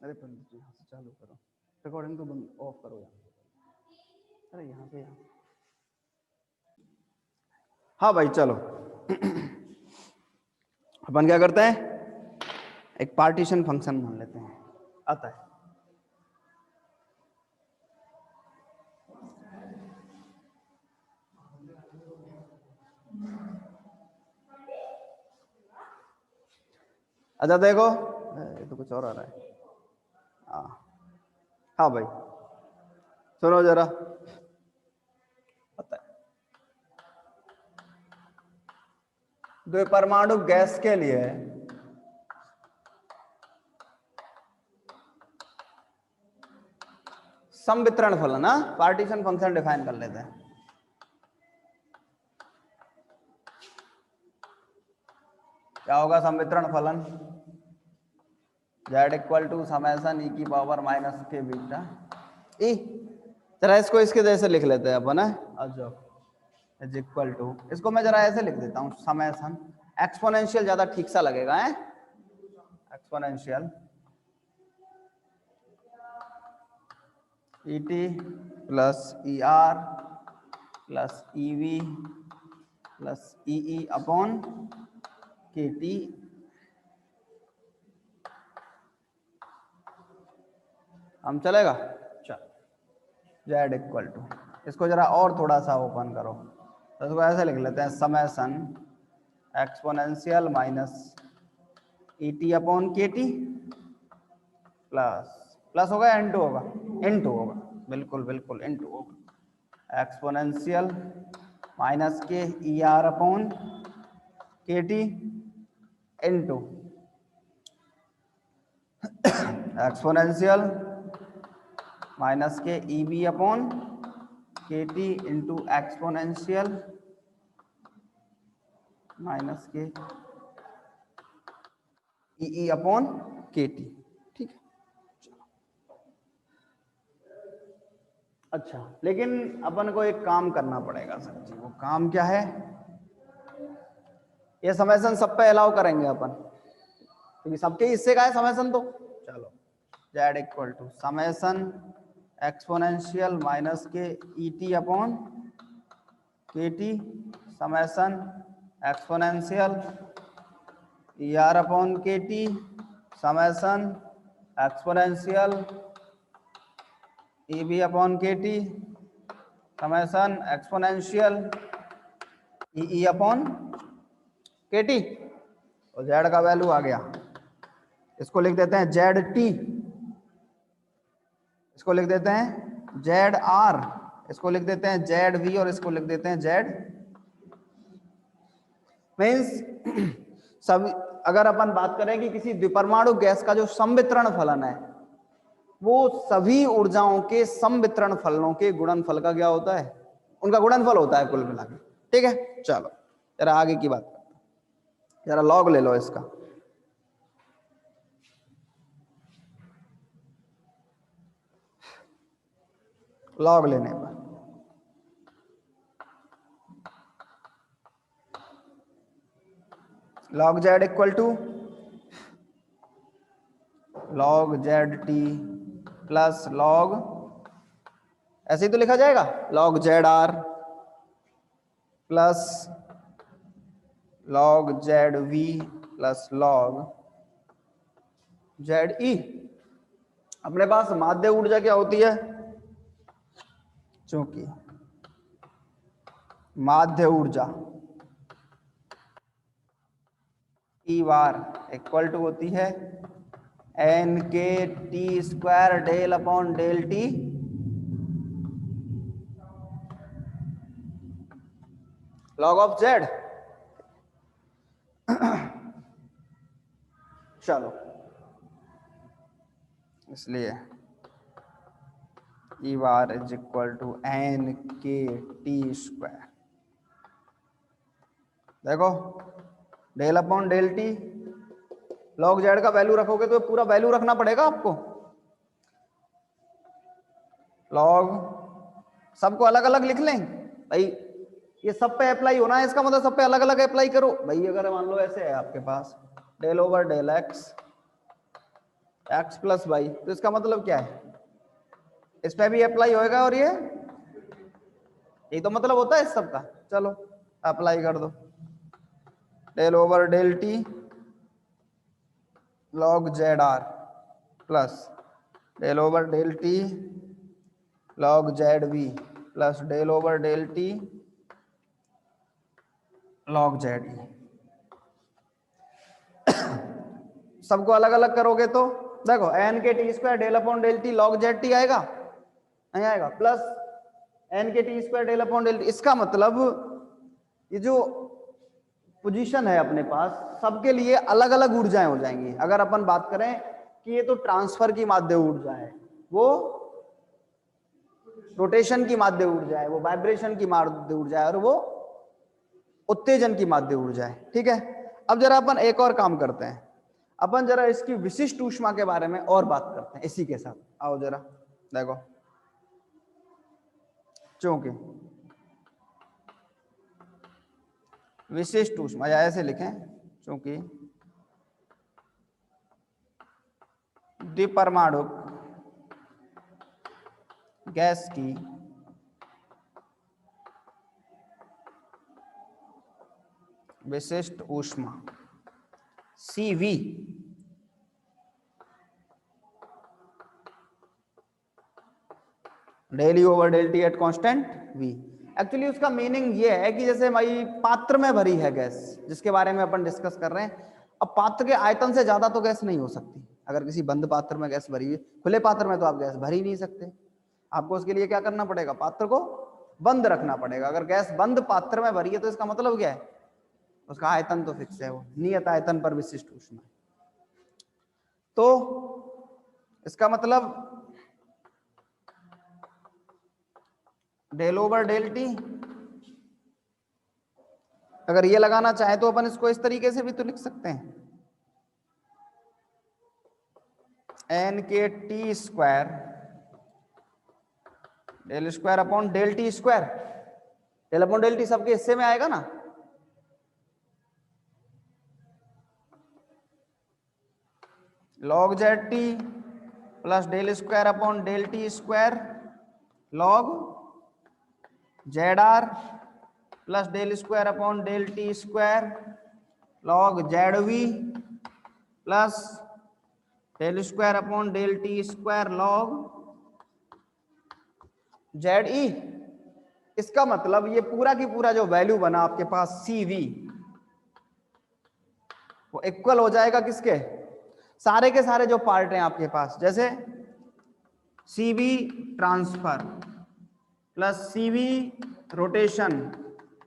अरे पंडित जी यहाँ से चालू करो, रिकॉर्डिंग तो बंद ऑफ करो यहाँ। अरे यहाँ से यहाँ। हाँ भाई चलो अपन क्या करते हैं, एक पार्टीशन फंक्शन मान लेते हैं, आता है। अच्छा देखो, ये तो कुछ और आ रहा है। हाँ भाई सुनो जरा, आता है। द्विपरमाणु गैस के लिए संवितरण फलन, ना पार्टीशन फंक्शन डिफाइन कर लेते हैं। क्या होगा संवितरण फलन? z equal to summation e की पावर माइनस के बीटा ई। जरा इसको इसके जैसे लिख लेते हैं अपन, है इज इक्वल टू, इसको मैं जरा ऐसे लिख देता हूँ, समेशन, एक्सपोनेंशियल ज्यादा ठीक सा लगेगा, है exponential E T plus E R plus E V plus ई अपॉन के टी। हम चलेगा? चल z इक्वल टू, इसको जरा और थोड़ा सा ओपन करो, तो इसको ऐसे लिख लेते हैं, समेशन एक्सपोनेंशियल माइनस ई T upon K T plus होगा इनटू होगा, इनटू होगा, बिल्कुल बिल्कुल इनटू होगा, एक्सपोनेंशियल माइनस के ई R upon K T into exponential minus के ई B upon K T into exponential minus के ई अपॉन के टी। ठीक है, अच्छा लेकिन अपन को एक काम करना पड़ेगा सर जी, वो काम क्या है? ये समेशन सब पे अलाउ करेंगे अपन, क्योंकि सबके हिस्से का है समेशन। तो चलो z equal to summation exponential minus के E T upon K T summation exponential E R upon K T summation exponential E B upon K T summation exponential E upon K T. और z का value आ गया, इसको लिख देते हैं Z T, इसको लिख देते हैं जेड आर, इसको लिख देते हैं जेड वी, और इसको लिख देते हैं जेड। मीन्स सब, अगर अपन बात करें कि किसी द्विपरमाणु गैस का जो संवितरण फलन है, वो सभी ऊर्जाओं के संवितरण फलनों के गुणनफल का क्या होता है? उनका गुणनफल होता है कुल मिला के। ठीक है, चलो जरा आगे की बात करते हैं, जरा लॉग ले लो इसका। लॉग लेने पर log Z equal to log Z T plus log, ऐसे ही तो लिखा जाएगा, log Z R plus log Z V plus log Z E. अपने पास माध्य ऊर्जा क्या होती है? चूंकि माध्य ऊर्जा ई बार इक्वल टू होती है N K T square del upon del T log of Z. चलो इसलिए E bar is equal to N K T square, देखो del upon del T, log Z का वैल्यू रखोगे तो पूरा वैल्यू रखना पड़ेगा आपको, लॉग सबको अलग अलग लिख लें भाई, ये सब पे अप्लाई होना है, इसका मतलब सब पे अलग अलग अप्लाई करो भाई। अगर मान लो ऐसे है आपके पास del over del X x plus Y, तो इसका मतलब क्या है, इस पे भी अप्लाई होएगा और ये तो मतलब होता है इस सब का। चलो अप्लाई कर दो, del over del T log Z R plus del over del T log Z V plus del over del T log Z E. सबको अलग अलग करोगे तो देखो N K T square del upon del T log Z T आएगा, नहीं आएगा, plus N K T square del upon del T. इसका मतलब ये जो पोजीशन है अपने पास, सबके लिए अलग अलग ऊर्जाएं हो जाएंगी। अगर अपन बात करें कि ये तो ट्रांसफर की माध्य ऊर्जा है, वो रोटेशन की माध्य ऊर्जा है, वो वाइब्रेशन की माध्य ऊर्जा है, और वो उत्तेजन की माध्य ऊर्जा है। ठीक है, अब जरा अपन एक और काम करते हैं, अपन जरा इसकी विशिष्ट ऊष्मा के बारे में और बात करते हैं इसी के साथ। आओ जरा देखो, चूंकि विशिष्ट ऊष्मा, या ऐसे लिखें, चूंकि द्विपरमाणु गैस की विशिष्ट ऊष्मा CV del u over del T at constant V। Actually उसका मीनिंग ये है कि जैसे भाई पात्र में भरी है गैस, जिसके बारे में अपन डिस्कस कर रहे हैं। अब पात्र के आयतन से ज्यादा तो गैस नहीं हो सकती। अगर किसी बंद पात्र में गैस भरी हुई, खुले पात्र में तो आप गैस भर ही नहीं सकते। आपको उसके लिए क्या करना पड़ेगा, पात्र को बंद रखना पड़ेगा। अगर गैस बंद पात्र में भरी है तो इसका मतलब क्या है, उसका आयतन तो फिक्स है, वो नियत आयतन पर विशिष्ट ऊष्मा। तो इसका मतलब डेल ओवर डेल टी, अगर ये लगाना चाहे तो अपन इसको इस तरीके से भी तो लिख सकते हैं, N K T square del square upon del T square. Del upon del T सबके हिस्से में आएगा ना, log Z T plus del square upon del T square log Z R plus del square upon del T square log Z V plus del square upon del T square log Z E. इसका मतलब ये पूरा की पूरा जो value बना आपके पास CV, वो इक्वल हो जाएगा किसके, सारे के सारे जो पार्ट हैं आपके पास, जैसे CV transfer plus CV rotation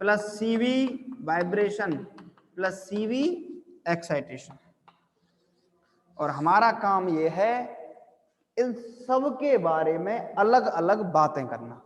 plus CV vibration plus CV excitation. और हमारा काम यह है इन सब के बारे में अलग अलग बातें करना।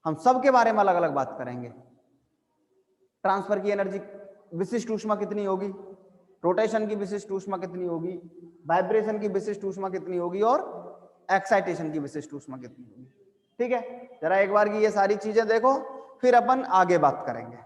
हम सब के बारे में अलग अलग बात करेंगे। ट्रांसफर की एनर्जी विशिष्ट ऊष्मा कितनी होगी, रोटेशन की विशिष्ट ऊष्मा कितनी होगी, वाइब्रेशन की विशिष्ट ऊष्मा कितनी होगी, और एक्साइटेशन की विशिष्ट ऊष्मा कितनी होगी। ठीक है, जरा एक बार की ये सारी चीजें देखो, फिर अपन आगे बात करेंगे।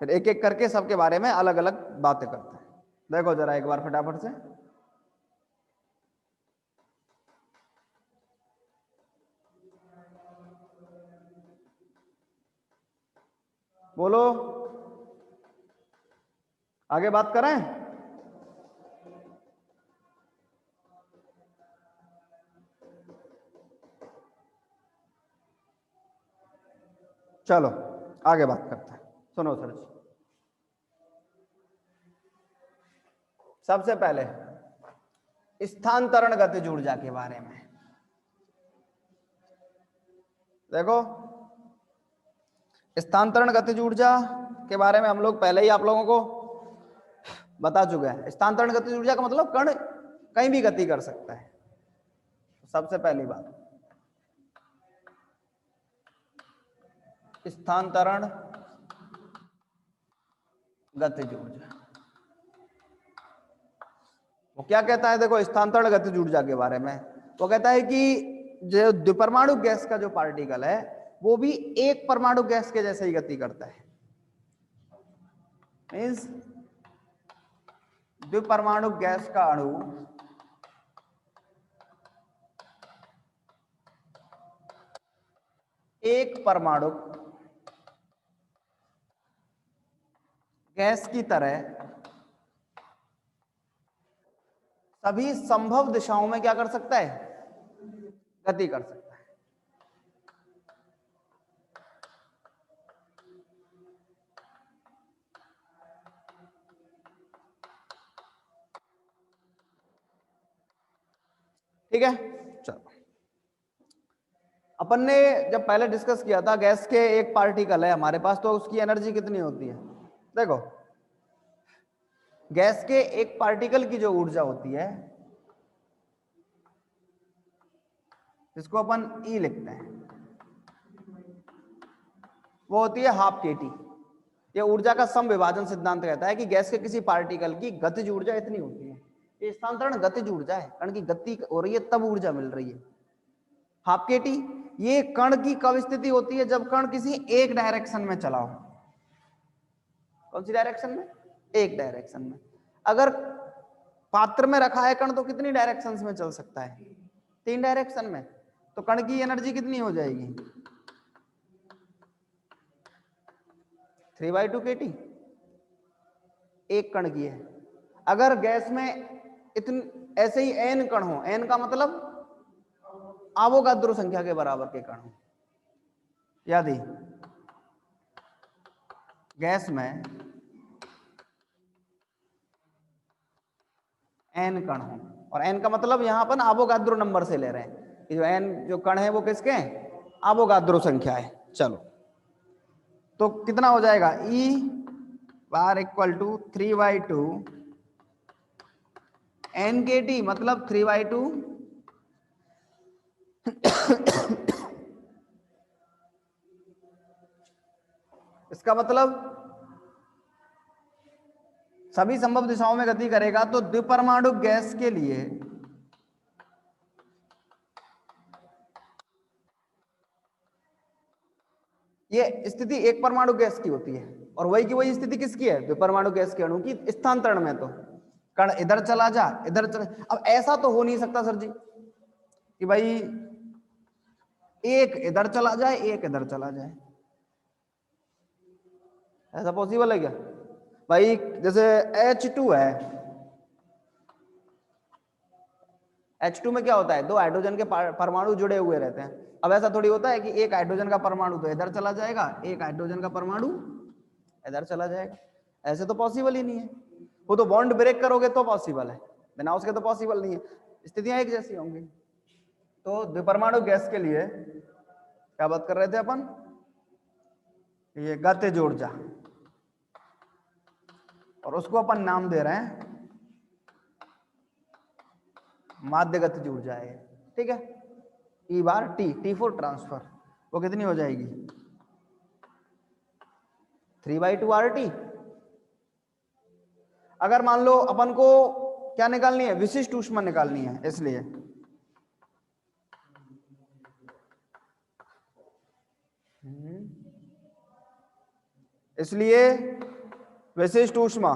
फिर एक एक करके सबके बारे में अलग अलग बातें करते हैं। देखो जरा एक बार फटाफट से, बोलो आगे बात करें। चलो आगे बात करते हैं। सुनो सर जी, सबसे पहले स्थानांतरण गतिज ऊर्जा के बारे में देखो। स्थानांतरण गतिज ऊर्जा के बारे में हम लोग पहले ही आप लोगों को बता चुके हैं। स्थानांतरण गतिज ऊर्जा का मतलब कण कहीं भी गति कर सकता है। सबसे पहली बात, स्थानांतरण गतिज ऊर्जा वो क्या कहता है, देखो स्थानांतरण गतिज ऊर्जा के बारे में वो कहता है कि जो द्विपरमाणु गैस का जो पार्टिकल है वो भी एक परमाणु गैस के जैसे ही गति करता है। मीन्स द्विपरमाणु गैस का अणु एक परमाणु गैस की तरह सभी संभव दिशाओं में क्या कर सकता है, गति कर सकता है। ठीक है, चलो अपन ने जब पहले डिस्कस किया था गैस के एक पार्टिकल है हमारे पास, तो उसकी एनर्जी कितनी होती है। देखो गैस के एक पार्टिकल की जो ऊर्जा होती है जिसको अपन E लिखते हैं, वो होती है हाफ kT। ये ऊर्जा का सम विभाजन सिद्धांत कहता है कि गैस के किसी पार्टिकल की गतिज ऊर्जा इतनी होती है। ये स्थानांतरण गतिज ऊर्जा है, कण की गति हो रही है तब ऊर्जा मिल रही है हाफ kT। ये कण की कब स्थिति होती है, जब कण किसी एक डायरेक्शन में चला हो। कौन सी डायरेक्शन में, एक डायरेक्शन में। अगर पात्र में रखा है कण तो कितनी डायरेक्शंस में चल सकता है, 3 डायरेक्शन में। तो कण की एनर्जी कितनी हो जाएगी, 3/2 kT एक कण की है। अगर गैस में इतने ऐसे ही n कण हो, n का मतलब आवोगाद्रो संख्या के बराबर के कण हो, यदि गैस में n कण हो, और n का मतलब यहां पर आवोगाद्रो नंबर से ले रहे हैं, जो n जो कण है वो किसके हैं, आवोगाद्रो संख्या है। चलो तो कितना हो जाएगा, E bar equal to 3/2 n kT, मतलब 3/2 इसका मतलब सभी संभव दिशाओं में गति करेगा। तो द्विपरमाणु गैस के लिए ये स्थिति एक परमाणु गैस की होती है, और वही की वही स्थिति किसकी है, द्विपरमाणु गैस के अणु की स्थानांतरण में। तो कण इधर चला जा, इधर चला। अब ऐसा तो हो नहीं सकता सर जी कि भाई एक इधर चला जाए एक इधर चला जाए, ऐसा पॉसिबल है क्या भाई। जैसे H2 है, H2 में क्या होता है, 2 हाइड्रोजन के परमाणु जुड़े हुए रहते हैं। अब ऐसा थोड़ी होता है कि एक हाइड्रोजन का परमाणु तो इधर चला जाएगा, एक हाइड्रोजन का परमाणु इधर चला जाएगा, ऐसे तो पॉसिबल ही नहीं है। वो तो बॉन्ड ब्रेक करोगे तो पॉसिबल है, बिना उसके तो पॉसिबल नहीं है, स्थितियां एक जैसी होंगी। तो द्विपरमाणु गैस के लिए क्या बात कर रहे थे अपन, ये गतिज ऊर्जा, और उसको अपन नाम दे रहे हैं माध्य गतिज ऊर्जा है, ठीक है। E bar T for transfer, वो कितनी हो जाएगी, 3/2 RT। अगर मान लो अपन को क्या निकालनी है, विशिष्ट ऊष्मा निकालनी है, इसलिए विशिष्ट ऊष्मा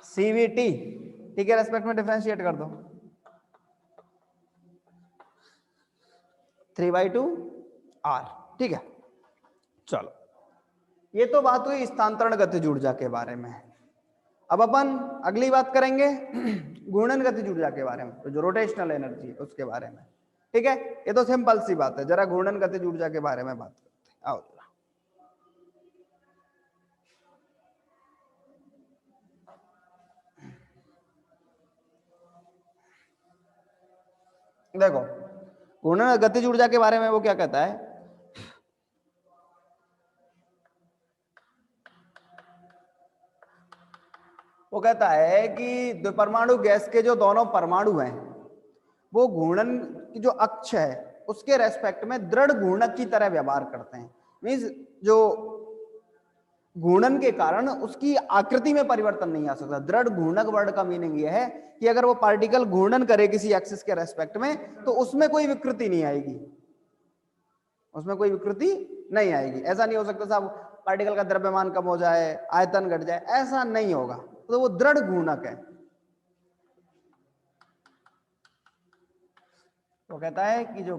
CVT, ठीक है, रेस्पेक्ट में डिफरेंशिएट कर दो, 3/2 R, ठीक है। चलो ये तो बात हुई स्थानांतरण गतिज ऊर्जा के बारे में। अब अपन अगली बात करेंगे घूर्णन गतिज ऊर्जा के बारे में, तो जो रोटेशनल एनर्जी है उसके बारे में, ठीक है। ये तो सिंपल सी बात है, जरा घूर्णन गतिज ऊर्जा के बारे में बात करते हैं। आओ जरा, देखो घूर्णन गतिज ऊर्जा के बारे में वो क्या कहता है, वो कहता है कि द्विपरमाणु गैस के जो दोनों परमाणु हैं वो घूर्णन की जो अक्ष है उसके रेस्पेक्ट में दृढ़ घूर्णक की तरह व्यवहार करते हैं। मींस जो घूर्णन के कारण उसकी आकृति में परिवर्तन नहीं आ सकता। दृढ़ घूर्णक वर्ड का मीनिंग यह है कि अगर वो पार्टिकल घूर्णन करे किसी एक्सिस के रेस्पेक्ट में तो उसमें कोई विकृति नहीं आएगी। उसमें कोई विकृति नहीं आएगी। ऐसा नहीं हो सकता साहब पार्टिकल का द्रव्यमान कम हो जाए, आयतन घट जाए, ऐसा नहीं होगा। तो वो दृढ़ घूर्णक है। तो कहता है कि जो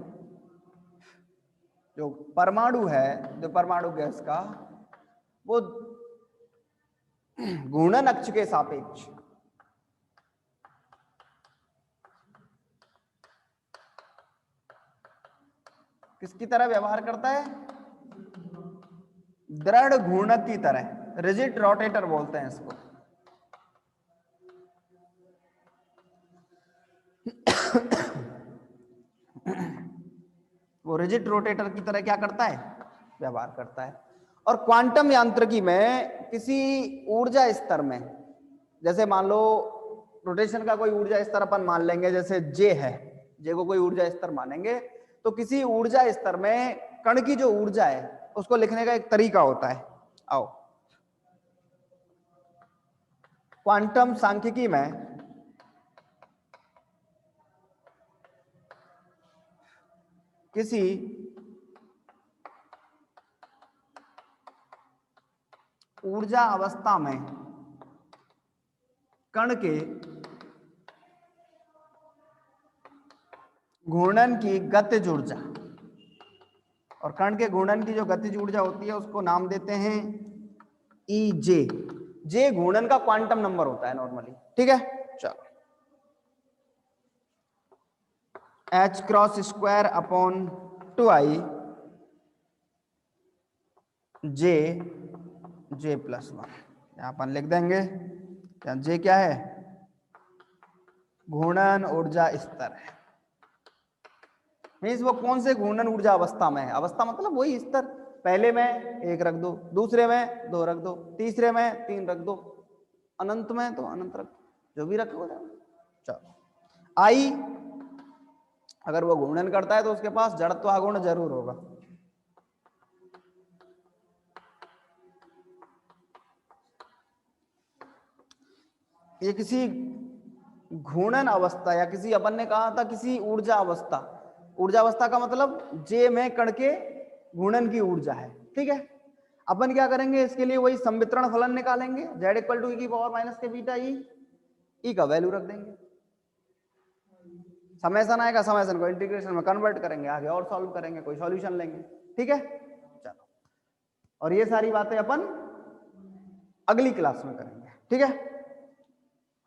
परमाणु है, जो परमाणु गैस का, वो घूर्णन अक्ष के सापेक्ष किसकी तरह व्यवहार करता है? दृढ़ घूर्णक की तरह, रिजिड रोटेटर बोलते हैं इसको। वो रिजिड रोटेटर की तरह क्या करता है? व्यवहार करता है। और क्वांटम यांत्रिकी में किसी ऊर्जा स्तर में, जैसे मान लो रोटेशन का कोई ऊर्जा स्तर अपन मान लेंगे, जैसे जे है, जे को कोई ऊर्जा स्तर मानेंगे, तो किसी ऊर्जा स्तर में कण की जो ऊर्जा है उसको लिखने का एक तरीका होता है। आओ, क्वांटम सांख्यिकी में किसी ऊर्जा अवस्था में कण के घूर्णन की गतिज ऊर्जा, और कण के घूर्णन की जो गतिज ऊर्जा होती है उसको नाम देते हैं ई जे। जे घूर्णन का क्वांटम नंबर होता है नॉर्मली, ठीक है। चलो, h cross square upon 2i जे जे प्लस 1, यहां अपन लिख देंगे। जे क्या है? घूर्णन ऊर्जा स्तर है। मीन्स वो कौन से घूर्णन ऊर्जा अवस्था में है? अवस्था मतलब वही स्तर। पहले में 1 रख दो, दूसरे में 2 रख दो, तीसरे में 3 रख दो, अनंत में तो अनंत रख दो, जो भी रखो। चलो, आई अगर वो घूर्णन करता है तो उसके पास जड़त्वागुण जरूर होगा। ये किसी घूर्णन अवस्था या किसी, अपन ने कहा था किसी ऊर्जा अवस्था, ऊर्जा अवस्था का मतलब जे में कण के घूर्णन की ऊर्जा है, ठीक है। अपन क्या करेंगे इसके लिए? वही संवितरण फलन निकालेंगे, z इक्वल टू e की पावर माइनस के बीटा ई का वैल्यू रख देंगे, समेसन आएगा, समेसन को इंटीग्रेशन में कन्वर्ट करेंगे, आगे और सॉल्व करेंगे, कोई सॉल्यूशन लेंगे, ठीक है। चलो, और ये सारी बातें अपन अगली क्लास में करेंगे, ठीक है।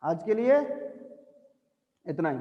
आज के लिए इतना ही।